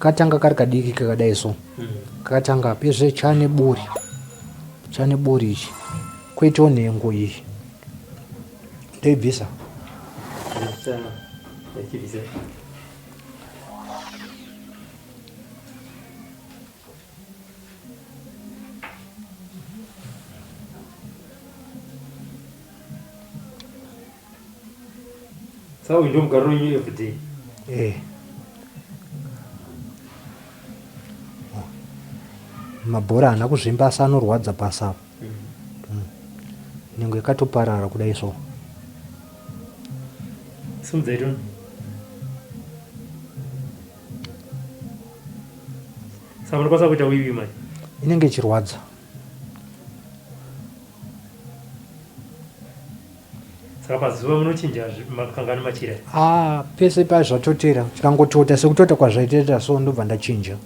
katanga kari kadiki kakadai so kakatanga pezve chane buri ichi kwoitawo nhengo iyi ndoibvisa So you don't go running every day. Mabhora haana kuzvimba asi anorwadza pasi apo nhengo yakatoparara kudai so Simudzaitoni saka munokwanisa kuita wiwi mai inenge ichirwadza saka pazuva munochinja makangani machira pese pai zvatotera chikangotota sekutota kwazvaiteta so ndobva ndachinja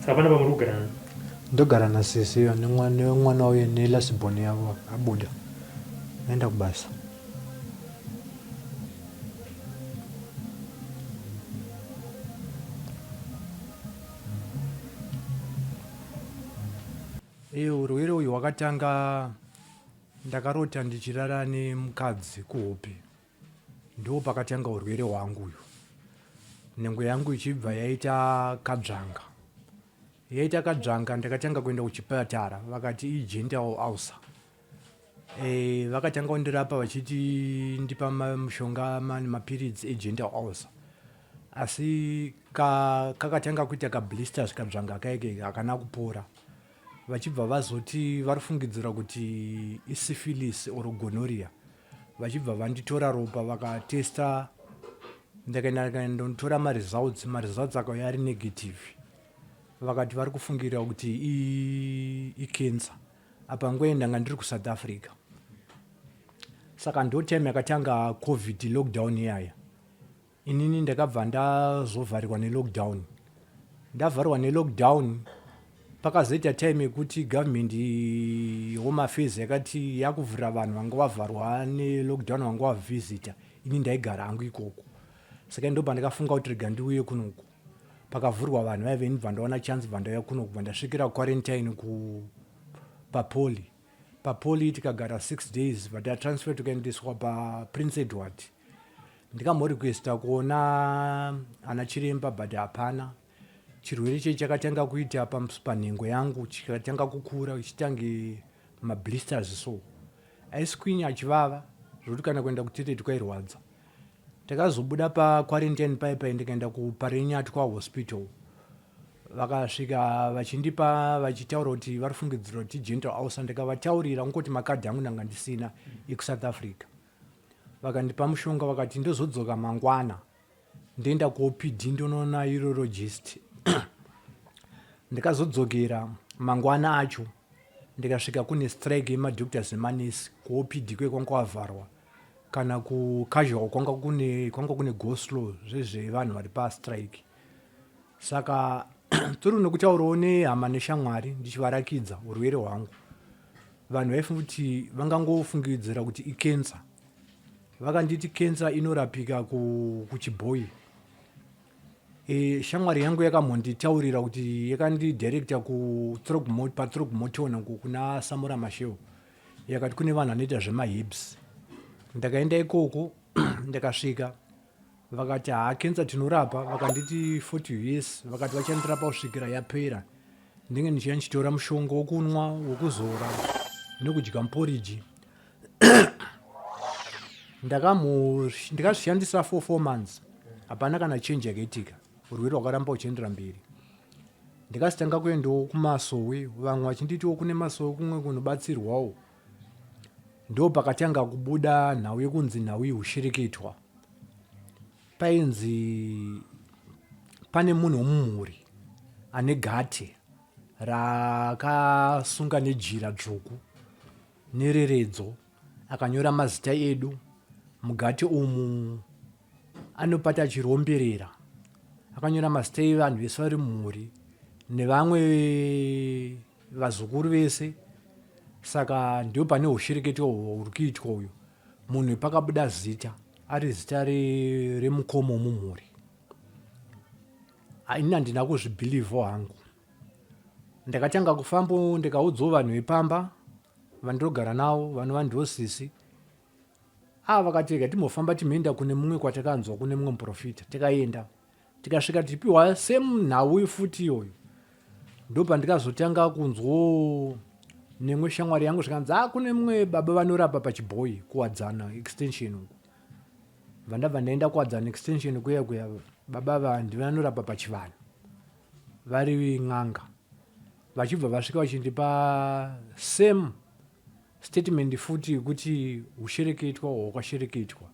saka pana pamuri kugarana ndogara nasisiyo nemwana uye nelasibhoni yavo abuda aenda kubasa urwere uyu hwakatanga ndakarota ndichirara nemukadzi kuhope ndo pakatanga urwere hwangu uyu nhengo yangu ichibva yaita kadzvanga ndakatanga kuenda kuchipatara vakati igenital ulcer vakatanga kundirapa vachiti ndipa mushonga mapirids egenital ulcer asi kakatanga kuita kablisters kadzvanga kaike hakana kupora vachibva vazoti varifungidzira kuti isyphilis or gonorrhea vachibva vanditora ropa vakatesta ndakaenda maresults akauya ari negative vakati vari kufungira kuti icancer apa ngoenda ndanga ndiri kuSouth Africa saka ndo time yakatanga covid lockdown yaya inini ndakabva ndazovharirwa nelockdown ndavharirwa nelockdown pakazoita time yekuti government home affairs yakati yakuvhura vanhu vanga vavharwa nelockdown vanga vavhizita ini ndaigara hangu ikoko saka ndobva ndakafunga kuti rega ndiuye kunoku pakavhurwa vanhu vaive inibva ndaona chance bva ndauya kunoku bva ndasvikira quarantine papoli tikagara 6 days but atransfer tukaendeswa paPrince Edward ndikamborequesta kuona ana chiremba but hapana chirwere chechi chakatanga kuita panhengo yangu chikatanga kukura chichitange mablisters so aiswinyi achivava zvokuti kana kuenda kutete tikairwadza takazobuda paquarantine paipai ndikaenda kuParinyatwa hospital vakasvika vachindipa vachitaura kuti varifungidzira kuti genital ulcer ndikavataurira ngoti makadhi angu ndanga ndisina ekuSouth Africa vakandipa mushonga vakati ndozodzoka mangwana ndoenda kuOPD ndonoona urologist ndikazodzokera mangwana acho ndikasvika kune strike yemadoctors nemanesi kuOPD kwekanga kwavharwa kana kucasual kwanga kune go slow zvezvevanhu vari pastrike saka turi nekutaurawo nehama neshamwari ndichivarakidza urwere hwangu vanhu vaifunga kuti vangangofungidzira kuti icancer vakanditi cancer inorapika kuchibhoyi shamwari yangu yakamhonditaurira kuti yakandidirecta paThrogmorton kuna Samora Machel yakati kune vanhu vanoita zvemahips ndakaenda ikoko ndakasvika vakati cancer tinorapa vakanditi 40 years vakati vachandirapa kusvikira yapera ndinge ndichiya ndichitora mushonga wokunwa wokuzora nokudya muporiji ndakazvishandisa 4 months hapana kana change yakaitika urwere hwakaramba uchiendera mberi ndikazotanga kuendawo kumasowe vamwe vachinditiwo kune masowe kumwe kunobatsirwawo ndo pakatanga kubuda nhau yekunzi nhau yeushireketwa painzi pane munhu womumhuri ane gate rakasunga nejira dzvuku nereredzo akanyora mazita edu mugati umu anopata achiromberera akanyora mazita evanhu vese vari mumhuri nevamwe vazukuru vese. Saka ndio pane ushereketi huri kuitwa uyu. Munhu pakabuda zita ari zita remukoma mumhuri. Ini handina kuzvibhilivha hangu. Ndakatanga kufamba ndikaudzawo vanhu vepamba vandinogara navo vanova ndosisi. Vakati gatimofamba timeenda kune mumwe kwatakanzwa kune mumwe muprofita. Tikaenda tikasvika tipiwa semunhau futi iyoyo. Ndo pandikazotanga kunzwawo nemwe shamwari yangu zvikanzi kune mumwe baba vanorapa pachibhoyi kuwadzana extension uku. Vandabva ndaenda kuwadzana extension kuya baba vandi vanorapa pachivanhu vari n'anga. Vachibva vasvika vachindipa same statement futi yekuti ushereketwa hwakashereketwa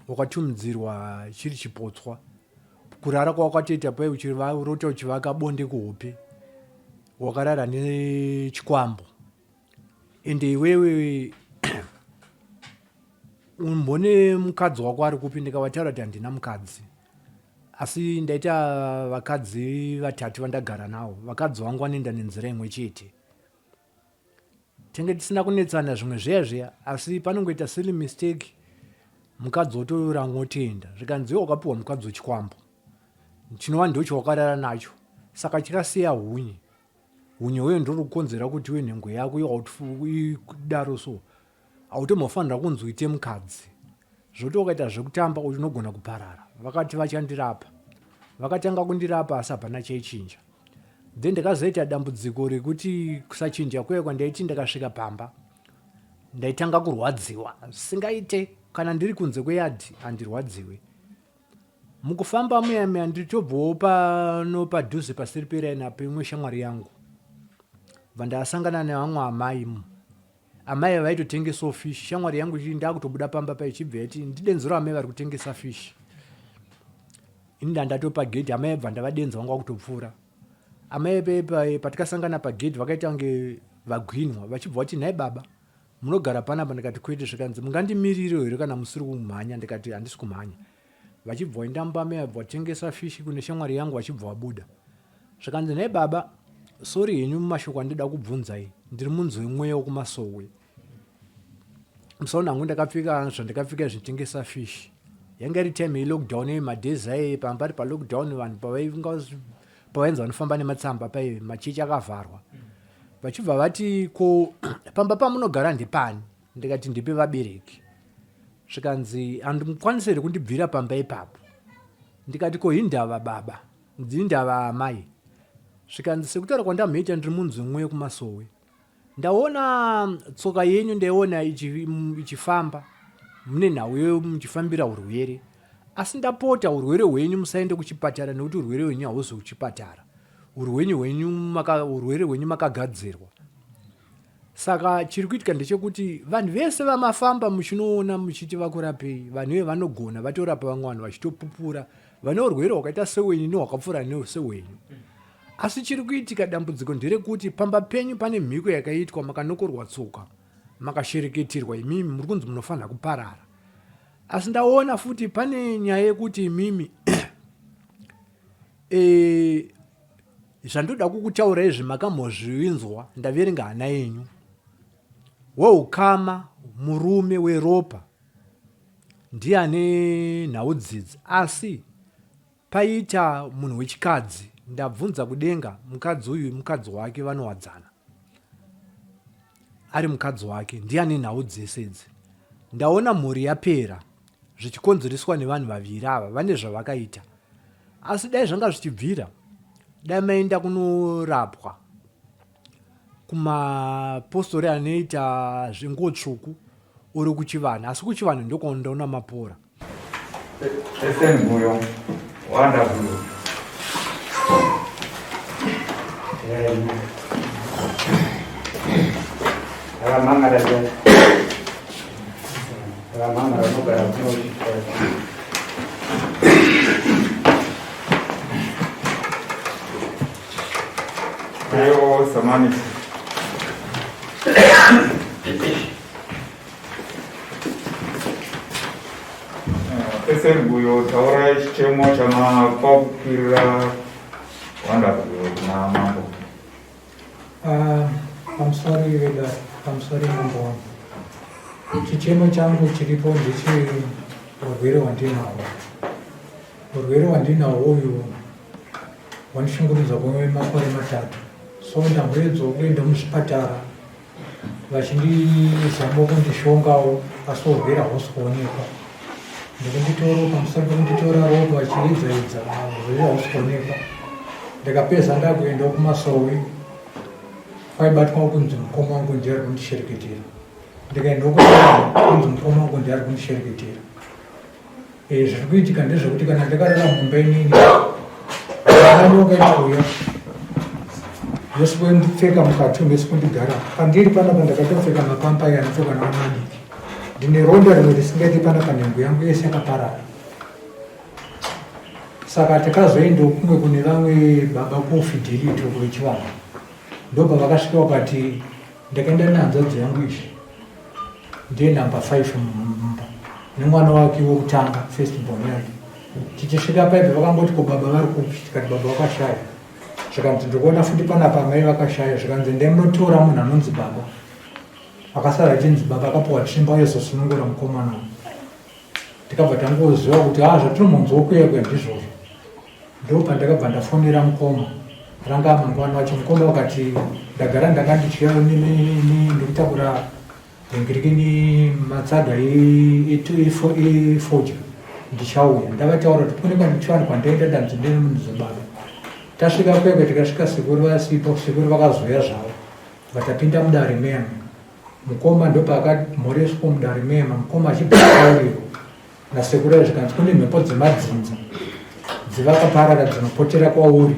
hwakatumidzirwa chiri chipotswa. Kurara kwawakatoita pai uchirota uchivaka bonde kuhope wakarara nechikwambo. Ende iwewe umbone mukadzi wako ari kupi. Ndikavataura kuti handina mukadzi, asi ndaita vakadzi vatatu vandagara navo. Vakadzi vangu vanoenda nenzira imwe chete. Tenge tisina kunetsana zvimwe zviya asi panongoita silly mistake mukadzi wotoramwa otoenda. Zvikanzi iwe wakapiwa mukadzi wechikwambo, chinova ndocho wakarara nacho. Saka chikasiya hunye. Hunye hweyo ndori kukonzera kuti iwe nhengo yako idaro so hautomofanira kunzi uite mukadzi. Zvoti wakaita zvekutamba unogona kuparara. Vakati vachandirapa, vakatanga kundirapa asi hapana chaichinja. Then ndakazoita dambudziko rekuti kusachinja kuya kwandaiti ndakasvika pamba ndaitanga kurwadziwa singaite. Kana ndiri kunze kweyadhi handirwadziwe. Mukufamba muyamya nditobvawo pano padhuze pasiri peraina peimwe shamwari yangu. Vandasangana nevamwe amai. Amai vaitotengesawo fishi. Shamwari yangu ndakutobuda pamba paichibva yati ndidenzero amai vari kutengesa fishi. Ini ndandatopa gate. Amai bva ndavadenza vangu vakutopfuura. Amai patikasangana pagate vakaita kunge vagwinwa vachibva vati nhai baba munogara panapa. Ndikati kwete. Zvikanzi mungandimirire here kana musiri kumhanya. Ndikati handisi kumhanya. Vachibva vaindamba amai vabva vatengesa fishi kune shamwari yangu vachibva vabuda. Zvikanzi nhai baba sori henyu mumashoko andida kubvunzai ndiri munzwi wemweya wekumasowe. Musaona hangu ndakapfeka zvandakapfeka zvinotengesa fishi. Yanga iri time yelockdown yemadhezi ai pambari palockdown vanhu pavainzi vanofamba nematsamba pai machechi akavharwa. Vachibva vati ko pamba pamunogara ndepani. Ndikati ndipe vabereki. Zvikanzi handimukwanisi here kundibvira pamba ipapo. Ndikati ko hindava baba hindava amai. Zvikanzi sekutaura kwandamboita ndiri munzwi mweya kumasowe. Ndaona tsoka yenyu ndaiona ichifamba mune nhau yenyu muchifambira urwere. Asi ndapota urwere hwenyu musaende kuchipatara nekuti urwere hwenyu hauzi kuchipatara. Urwere hwenyu makagadzirwa. Saka chiri kuitika ndechekuti vanhu vese vamafamba muchinoona muchiti vakurapei. Vanhu ive vanogona vatorapa vamwe vanhu vachitopupura. Vane urwere hwakaita sehwenyu nehwakapfuura sehwenyu. Asi chiri kuitika dambudziko nderekuti pamba penyu pane mhiko yakaitwa makanokorwa tsoka makashereketerwa imimi muri kunzi munofanira kuparara. Asi ndaona futi pane nyaya yekuti imimi zvandoda kukutaura izvi makamozvinzwa ndaverenga hana yenyu. Weukama murume weropa ndiye ane nhau dzidzi. Asi paita munhu wechikadzi ndabvunza kudenga mukadzi uyu mukadzi wake vanowadzana. Ari mukadzi wake ndiye ane nhau dzese idzi. Ndaona mhuri yapera zvichikonzereswa nevanhu vaviri ava vane zvavakaita. Asi dai zvanga zvichibvira dai maenda kunorapwa kumapostori anoita zvenguo tsvuku uri kuchivanhu. Asi kuchivanhu ndokwaundaona mapora. Wonderful. Esembuyo taura chemo chama popira wonderful na mambo. I'm sorry with that. I'm sorry number one. Chichemo changu chilipo ndichi urwere wandinawo. Urwere wandinawo uyu wanishungurudza kwemwe makore matatu. So ndamboedza kuenda muzvipatara vachindizama kundishongawo asi urwere hausi kuonekwa. Ndikunditora pamusoro pekunditora ropa vachiedzaedza urwere hausi kuonekwa. Ndikapedza ndakuenda kumasowe kwaibatwa kunzi mukoma wangu ndiye ari kundishereketera. Ndikaenda kunzi mukoma wangu ndiye ari kundishereketera. Zviri kuitika ndezvekuti kana ndikarara mumba inini vananyoka inouya yose kundipfeka mukati yese kundigara pandiri panapa ndakatopfeka mapampa anopfekwa navanadiki. Ndine ronda rimwe risingaiti panapa nhengo yangu yese yakaparara. Saka tikazoendawo kumwe kune vamwe baba kufidelity kuvechivanhu ndobva vakasvika vakati ndakaenda nehanzvadzi yangu izvi ndiye namba 5 mumba nemwana wake wokutanga first born yake. Tichisvika paipi vakangoti ko baba vari kupi, tikati baba vakashaya. Zvikanzi ndikuona futi panapa mai vakashaya. Zvikanzi ndemunotora munhu anonzi baba akasara achinzi baba akapiwa trimba yezosunungura mukomana. Tikabva tangoziva kuti zvatinomonzwa kuyakuya ndizvozvo. Ndo pandakabva ndafonera mukoma ranga mangwana wacho. Mukoma wakati ndagara ndakandichira ndikutakura ngirikini matsaga efodya ndichauya. Ndakataura kuti kuonekwa ndichiwanikwa ndaenda danzi ndiri munhu Zimbabwe. Tasvika kwekwe tikasvika Sekuru vasipo. Sekuru vakazoya zvavo vatapinda mudare mema. Mukoma ndopakamhoreswa mudare mema. Mukoma achibvauriro nasekuru zvikanzi kune mhepo dzemadzinza dzivakaparara dzinopotera kwauri.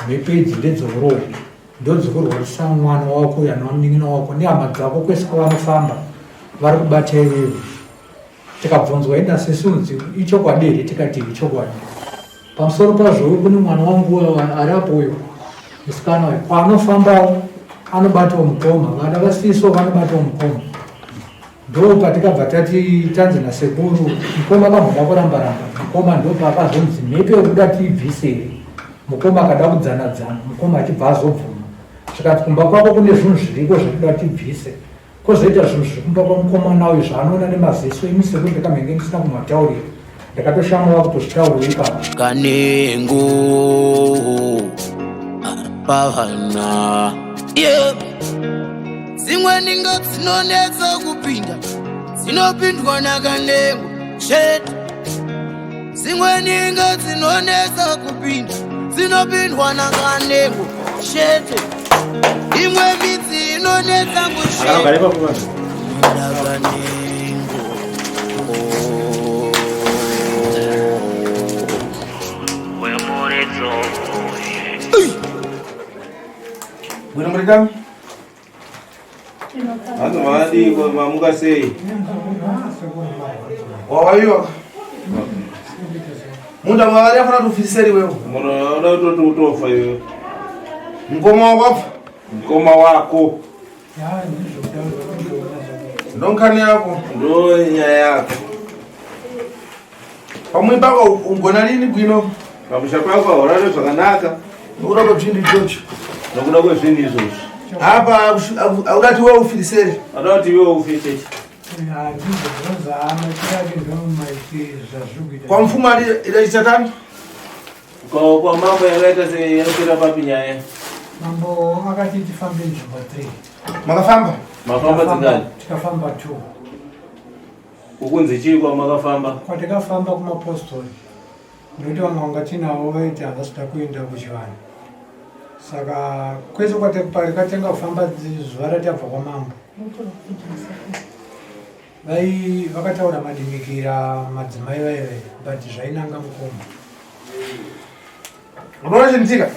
Mhepo idzi ndedzeuroyi ndodzikurwarisa mwana wako yanamunin'ina wako nehama dzako kwese kwavanofamba vari kubata iwewe. Tikabvunzwa enda sesunzi ichokwadi here? Tikati ichokwadi. Pamusoro pazvo kune mwana wangu ari apo uyo musikana uyo kwaanofambawo anobatawo mukoma. Vana vasiso vanobatawo mukoma. Ndo patikabva tati tanzi nasekuru mukoma akamboda kuramba-ramba. Mukoma ndo paakazonzi mhepo yekuda tiibvisei. Mukoma akada kudzana-dzana. Mukoma achibva azobvuma. Zvikati kumba kwako kune zvinhu zviriko zvekuda tibvise. Kozoita zvinhu zviri kumba kwamukoma nawo zvaanoona nemaziso. Imi sekuru ndikamhenge ndisina kumataurira. Ndakatoshamura kutozvitaurira ipapo. Kanengo pavana zimweni nga dzinonetsa kupinda dzinopindwa nakanengo chete. Zimweni nga dzinonetsa kupinda dzinopindwa nakanengo chete. Imwe midzi inonetsa kusheta Bueno, mereka. Anu mandi ko mamuka sei. Wawayo. Munda mawali afana tufiseri wewe. Muna na utofa hiyo. Mkoma wako. Mkoma wako. Ndonkani yako. Ndo nya yako. Pamwipa ungona lini bwino? Pamusha kwako oralo zvakanaka. Ura ko chindi chocho. Nokuda kwezvinhu izvozvo. Apa audati wewe ufiliseri. Adati wewe ufite. Kwa mfumo ile chatani? Kwa mambo yakaita seyakira papi nyaya. Mambo akati tifambe nzvimbo 3. Makafamba? Mafamba dzingani? Tikafamba 2. Ukunzi chii kwa makafamba? Kwatikafamba kumapostori. Ndokuti vamwe vanga tinavo vaiti havasida kuenda kuchivanhu. Saka kwese kwatikatenga kufamba zuva ratabva kwamambo vakataura madimikira madzimai vaive but zvainanga mukoma. Unaona chinitika?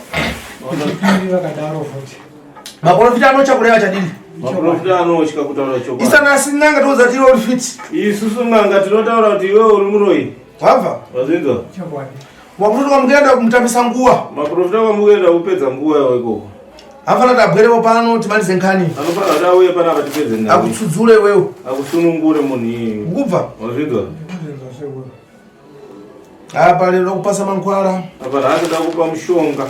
Chipiri vakadaro futi. Maprofita anochakureva chadini? Maprofita anochika kutaura chokwadi. Isana sinanga tozati iwe uri fit. Isusu n'anga tinotaura kuti iwe uri muroyi. Wabva? Wazvinzwa? Chokwadi. Maprofita kwamukuenda kumutambisa nguva. Maprofita kwamukuenda kupedza nguva yawo ikoko. Afana tabwerewo pano timalize nkhani. Anofana kuti auye panapa tipedze nkhani. Akutsudzule iwewe. Akusunungure munhu iye. Kubva? Wazvinzwa? apa lero kupasa mankhwala apa rati ndakupa mushonga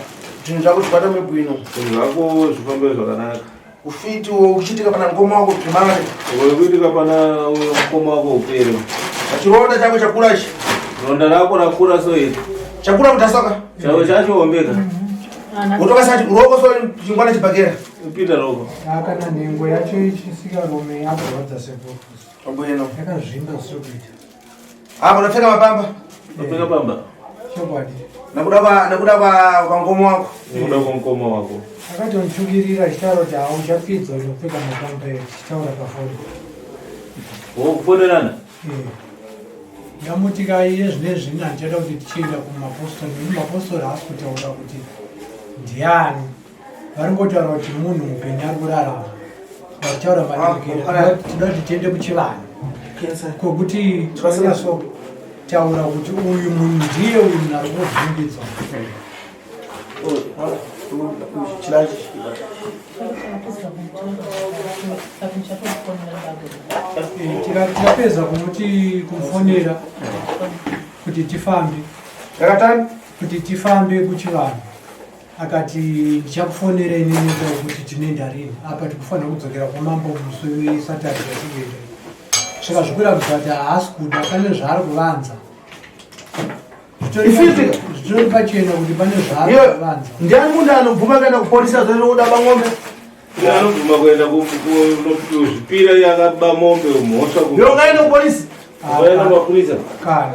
zvinhu zvako zvibata mebwino zvinhu zvako zvifambe zvakanaka ufiti uchiitika pana mukoma wako primary kuitika pana mukoma wako upere chironda chako chakurachi ronda rako rakura soiti chakura kutasoka chavo chachiombeka utokasati uroko so chingwana chibhakera pita roko kana nhengo yacho ichisika rome yakurwadza sepofusi abwino yakazvimba sokuita apa unapfeka mapamba unapfeka pamba chokwadi nakuda kwangoma wako nekuda kwamukoma wako akatonitsvukirira chitaura kuti hauchapedza uchapfeka mapamba chitaura pafoni wokufonerana ndamuti kaiye zvinezvi handichada kuti tichienda kumapostori nekuti mapostori haasi kutaura kuti ndiani vari ngotaura kuti munhu mupenyu ari kurarama vachitaura madikira tinoda kuti tiende kuchivanhu kokuti tinyasotaura kuti uyu munhu ndiye uyu munhu ari kuvhungidzwa tikapedza kumuti kufonera kuti tifambe kuti tifambe kuchivanhu akati ndichakufonera ineneza kuti tinoenda rini apa tikufanira kudzokera kumambo musi wesatari yatingenda saka zvikwira kuti haasi kuda pane zvaari kuvanza zvitori pachena kuti pane zvaari kuvanza ndiani munhu anobvuma kuenda kupolisa zonoda bang'ombe anobvuma kuenda kuzvipira yakaba mombe mhosva yongaenda kupolisi aenda mapurisa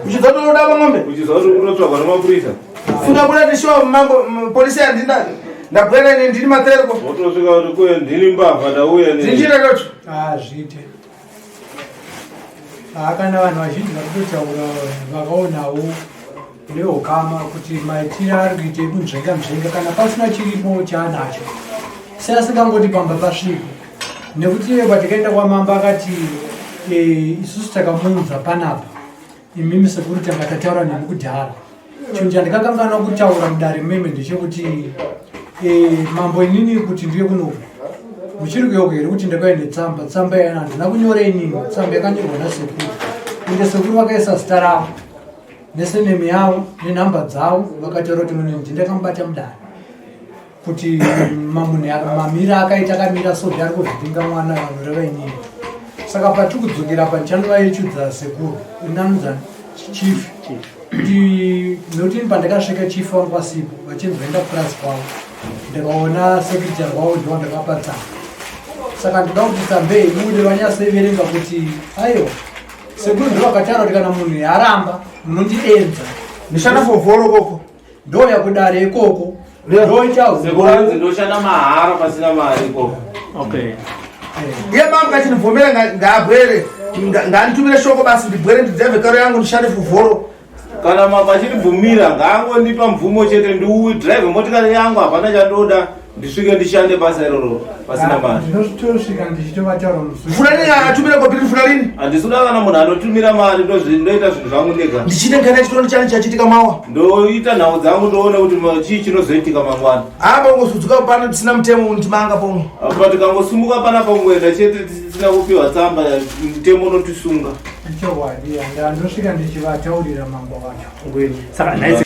uchizotoda bang'ombe uchizoti kunotsvagwa nemapurisa funa kuda tishowa mambo polisi yandinda ndabwera ine ndiri matereko wotosvika kuti kuye ndini mbavha ndauya zinjira tocho zviite kana vanhu vazhinji varikutotaura vakaonawo neukama kuti maitiro ari kuite kunzvenga kana pasina chiripo chaanacho sei asingangoti pamba pasvipo nekuti patikaenda kwamamba akati isusu takamunza panapa imimi sekuru tanga tataura nemi kudhara chinhu chandikakanganwa kutaura mudare meme ndechekuti mambo inini kuti ndiye kunobva muchiri kuyoko here kuti ndakaine tsamba yana handina kunyora inini tsamba yakanyorwa nasekuru ende sekuru vakaisa zita ravo nesenemi yavo nenhamba dzavo vakataura kuti munhu ndindakamubata mudare kuti mamira akaita akamira sobi ari kuzvipinga mwana vanhu ravainini saka patiri kudzokera pandichandovayechudza sekuru inanudza chief kuti nekuti ini pandakasvika chief vangu pasipo vachinzoenda kurasi kwavo ndikaona sekretary wavo ndiwa ndakapatsana saka ndoda kuti tsambei mude vanyasaiverenga kuti aiwa sekuru ndovakataura kuti kana munhu yaramba munondienza ndishanda fovhoro koko ndo yakudare ikoko sekuranzi ndoshanda mahara pasina mari ikoko iye mama kachinibvomera ngaabwere ngaanditumire shoko basi ndibwere ndidzeve karo yangu ndishande fuvhoro kana mama achiribvumira ngaangondipa mvumo chete ndiudhiraivhe motikari yangu hapana chandoda ndisvike ndishande basa iroro pasina mari ndinotosvika ndichitovataura funa nini atumire kopiri funa lini handisuda kana munhu anotumira mari ndoita zvinhu zvangu ndega ndichite ngana chitoni chani chachitika mawa ndoita nhau dzangu ndoone kuti chii chinozoitika mangwana apa ungosudzuka pano tisina mutemo ndimanga pomwe apa tikangosumuka pana pamwenda chete tisina kupiwa tsamba mutemo unotisunga ndichokwadi andosvika ndichivataurira mambo vacho saka